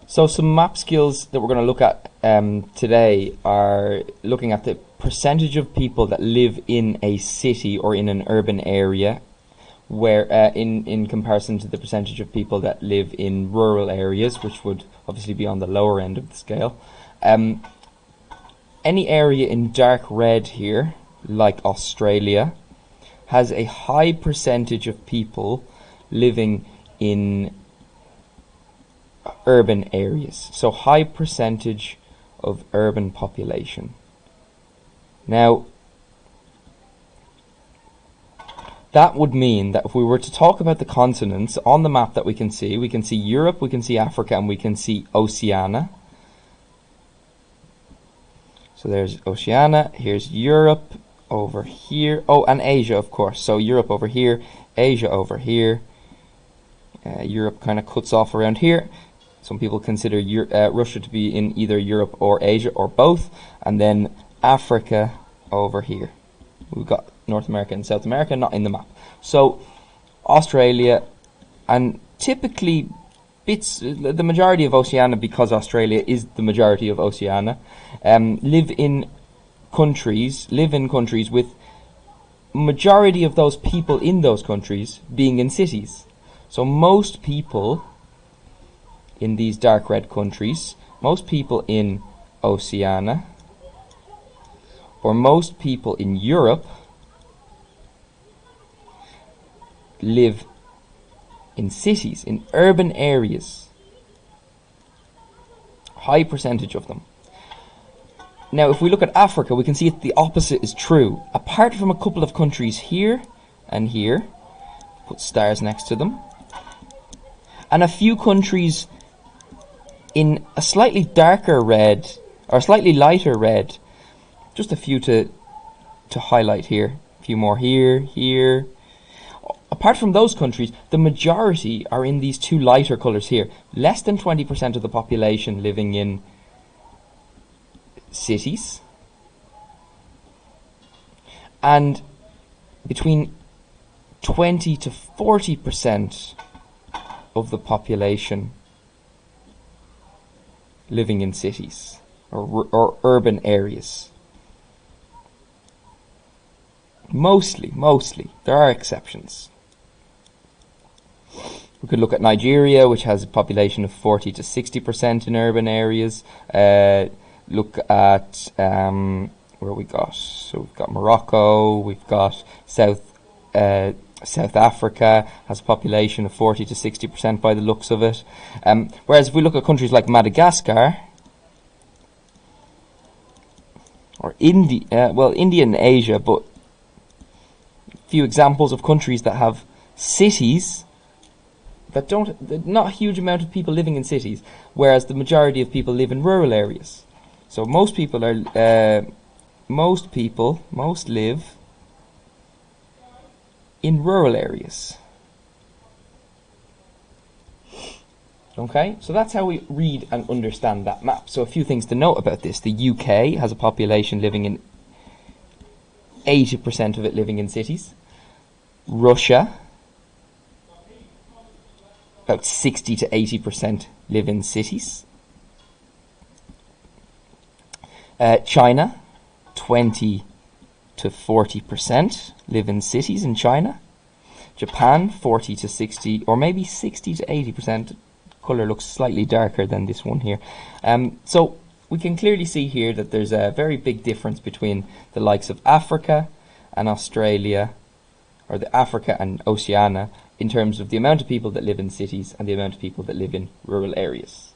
So some map skills that we're going to look at today are looking at the percentage of people that live in a city or in an urban area, where in comparison to the percentage of people that live in rural areas, which would obviously be on the lower end of the scale. Any area in dark red here, like Australia, has a high percentage of people living in urban areas. So high percentage of urban population. Now, that would mean that if we were to talk about the continents on the map that we can see Europe, we can see Africa, and we can see Oceania. So there's Oceania, here's Europe over here, oh, and Asia, of course. So Europe over here, Asia over here. Europe kind of cuts off around here. Some people consider Russia to be in either Europe or Asia or both. And then Africa over here. We've got North America and South America not in the map. So Australia, and typically the majority of Oceania, because Australia is the majority of Oceania, live in countries with majority of those people in those countries being in cities. So most people in these dark red countries, most people in Oceania, or most people in Europe live in cities, in urban areas. High percentage of them. Now, if we look at Africa, we can see that the opposite is true. Apart from a couple of countries here and here, put stars next to them, and a few countries in a slightly darker red, or slightly lighter red, just a few to highlight here, a few more here. Apart from those countries, the majority are in these two lighter colours here. Less than 20% of the population living in cities, and between 20 to 40% of the population living in cities or urban areas. Mostly. There are exceptions. We could look at Nigeria, which has a population of 40 to 60% in urban areas. Look at where we got. So we've got Morocco. We've got South Africa has a population of 40 to 60% by the looks of it. Whereas if we look at countries like Madagascar or India and Asia, but few examples of countries that have cities that not a huge amount of people living in cities, whereas the majority of people live in rural areas. So most live in rural areas. Okay, so that's how we read and understand that map. So a few things to note about this. The UK has a population living in 80% of it living in cities. Russia, about 60 to 80% live in cities. China, 20 to 40% live in cities in China. Japan, 40 to 60, or maybe 60 to 80%. Colour looks slightly darker than this one here. So we can clearly see here that there's a very big difference between the likes of Africa and Australia, or the Africa and Oceania, in terms of the amount of people that live in cities and the amount of people that live in rural areas.